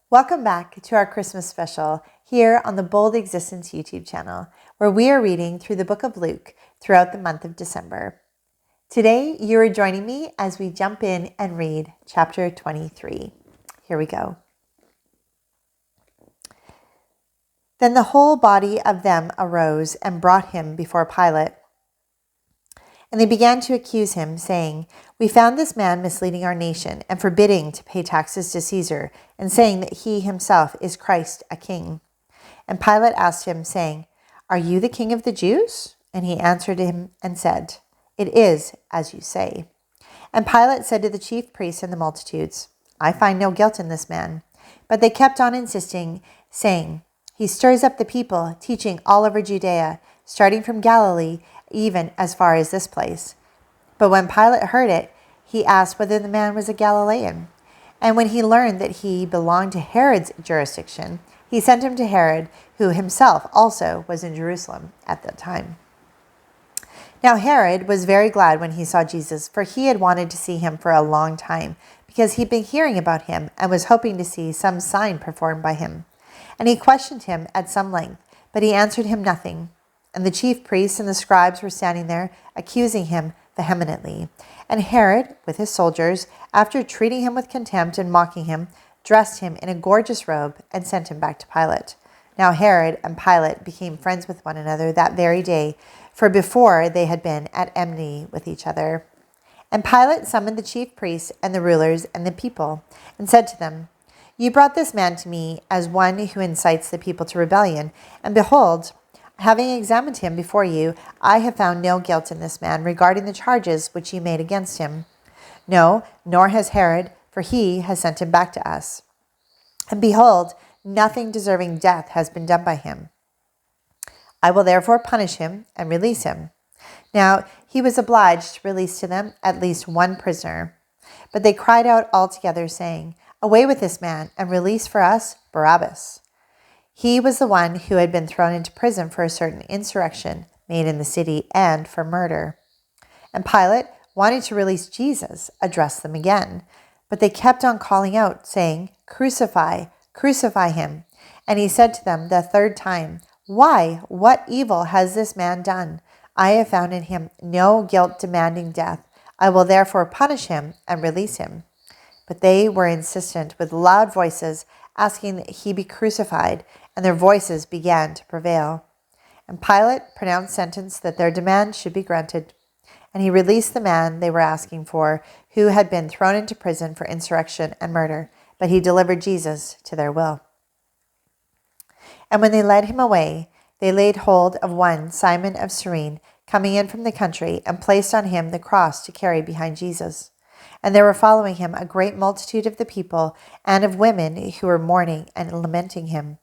Welcome back to our Christmas special here on the Bold Existence YouTube channel, where we are reading through the book of Luke throughout the month of December. Today, you are joining me as we jump in and read chapter 23. Here we go. Then the whole body of them arose and brought him before Pilate. And they began to accuse him, saying, "We found this man misleading our nation and forbidding to pay taxes to Caesar, and saying that he himself is Christ, a king." And Pilate asked him, saying, "Are you the king of the Jews?" And he answered him and said, "It is as you say." And Pilate said to the chief priests and the multitudes, "I find no guilt in this man." But they kept on insisting, saying, "He stirs up the people, teaching all over Judea, starting from Galilee, even as far as this place." But when Pilate heard it, he asked whether the man was a Galilean. And when he learned that he belonged to Herod's jurisdiction, he sent him to Herod, who himself also was in Jerusalem at that time. Now Herod was very glad when he saw Jesus, for he had wanted to see him for a long time, because he'd been hearing about him and was hoping to see some sign performed by him. And he questioned him at some length, but he answered him nothing. And the chief priests and the scribes were standing there, accusing him vehemently. And Herod, with his soldiers, after treating him with contempt and mocking him, dressed him in a gorgeous robe and sent him back to Pilate. Now Herod and Pilate became friends with one another that very day, for before they had been at enmity with each other. And Pilate summoned the chief priests and the rulers and the people, and said to them, "You brought this man to me as one who incites the people to rebellion, and behold, having examined him before you, I have found no guilt in this man regarding the charges which you made against him. No, nor has Herod, for he has sent him back to us. And behold, nothing deserving death has been done by him. I will therefore punish him and release him." Now he was obliged to release to them at least one prisoner. But they cried out all together, saying, "Away with this man, and release for us Barabbas." He was the one who had been thrown into prison for a certain insurrection made in the city and for murder. And Pilate, wanting to release Jesus, addressed them again. But they kept on calling out, saying, "Crucify, crucify him." And he said to them the third time, "Why? What evil has this man done? I have found in him no guilt demanding death. I will therefore punish him and release him." But they were insistent with loud voices, asking that he be crucified, and their voices began to prevail. And Pilate pronounced sentence that their demand should be granted. And he released the man they were asking for, who had been thrown into prison for insurrection and murder, but he delivered Jesus to their will. And when they led him away, they laid hold of one, Simon of Cyrene, coming in from the country, and placed on him the cross to carry behind Jesus. And there were following him a great multitude of the people and of women who were mourning and lamenting him.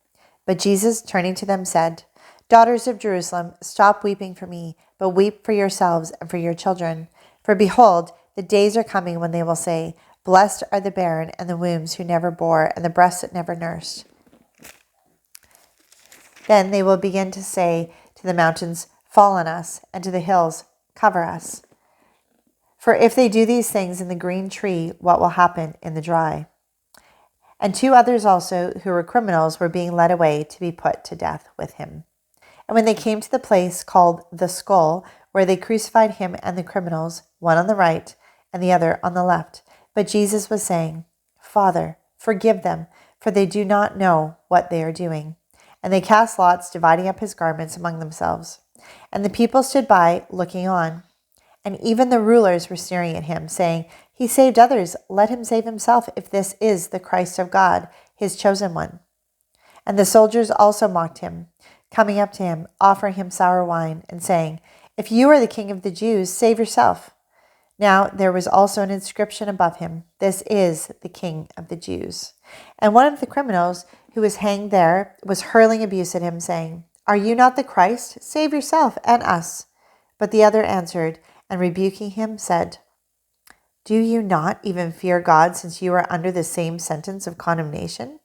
But Jesus, turning to them, said, "Daughters of Jerusalem, stop weeping for me, but weep for yourselves and for your children. For behold, the days are coming when they will say, 'Blessed are the barren and the wombs who never bore and the breasts that never nursed.' Then they will begin to say to the mountains, 'Fall on us,' and to the hills, 'Cover us.' For if they do these things in the green tree, what will happen in the dry?" And two others also, who were criminals, were being led away to be put to death with him. And when they came to the place called the Skull, where they crucified him and the criminals, one on the right and the other on the left, but Jesus was saying, "Father, forgive them, for they do not know what they are doing." And they cast lots, dividing up his garments among themselves. And the people stood by, looking on. And even the rulers were sneering at him, saying, "He saved others. Let him save himself, if this is the Christ of God, his chosen one." And the soldiers also mocked him, coming up to him, offering him sour wine, and saying, "If you are the king of the Jews, save yourself." Now there was also an inscription above him, "This is the King of the Jews." And one of the criminals who was hanged there was hurling abuse at him, saying, "Are you not the Christ? Save yourself and us." But the other answered, and rebuking him, said, "Do you not even fear God, since you are under the same sentence of condemnation?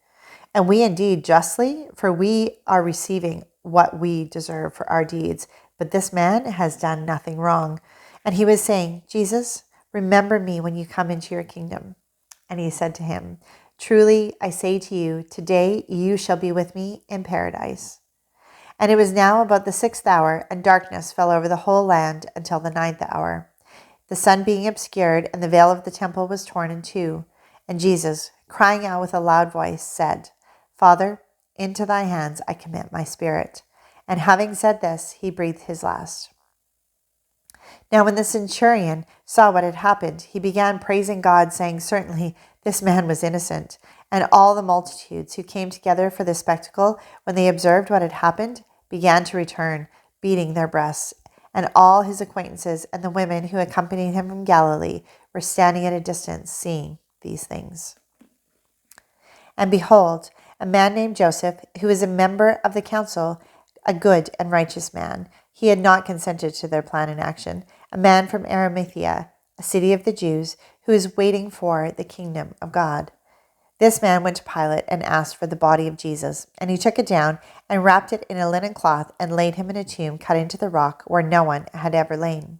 And we indeed justly, for we are receiving what we deserve for our deeds, but this man has done nothing wrong." And he was saying, "Jesus, remember me when you come into your kingdom." And he said to him, Truly, I say to you, today you shall be with me in paradise." And it was now about the 6th hour, and darkness fell over the whole land until the 9th hour, the sun being obscured, and the veil of the temple was torn in two. And Jesus, crying out with a loud voice, said, "Father, into thy hands I commit my spirit." And having said this, he breathed his last. Now when the centurion saw what had happened, he began praising God, saying, "Certainly this man was innocent." And all the multitudes who came together for the spectacle, when they observed what had happened, began to return, beating their breasts. And all his acquaintances and the women who accompanied him from Galilee were standing at a distance, seeing these things. And behold, a man named Joseph, who was a member of the council, a good and righteous man, he had not consented to their plan and action, a man from Arimathea, a city of the Jews, who was waiting for the kingdom of God. This man went to Pilate and asked for the body of Jesus, and he took it down and wrapped it in a linen cloth and laid him in a tomb cut into the rock where no one had ever lain.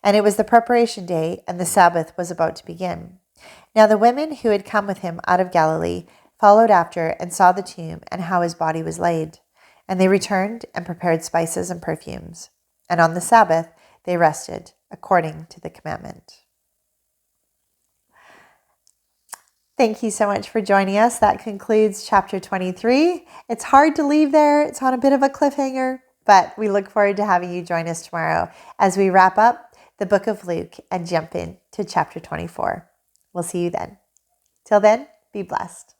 And it was the preparation day, and the Sabbath was about to begin. Now the women who had come with him out of Galilee followed after and saw the tomb and how his body was laid. And they returned and prepared spices and perfumes. And on the Sabbath they rested, according to the commandment. Thank you so much for joining us. That concludes chapter 23. It's hard to leave there. It's on a bit of a cliffhanger, but we look forward to having you join us tomorrow as we wrap up the book of Luke and jump into chapter 24. We'll see you then. Till then, be blessed.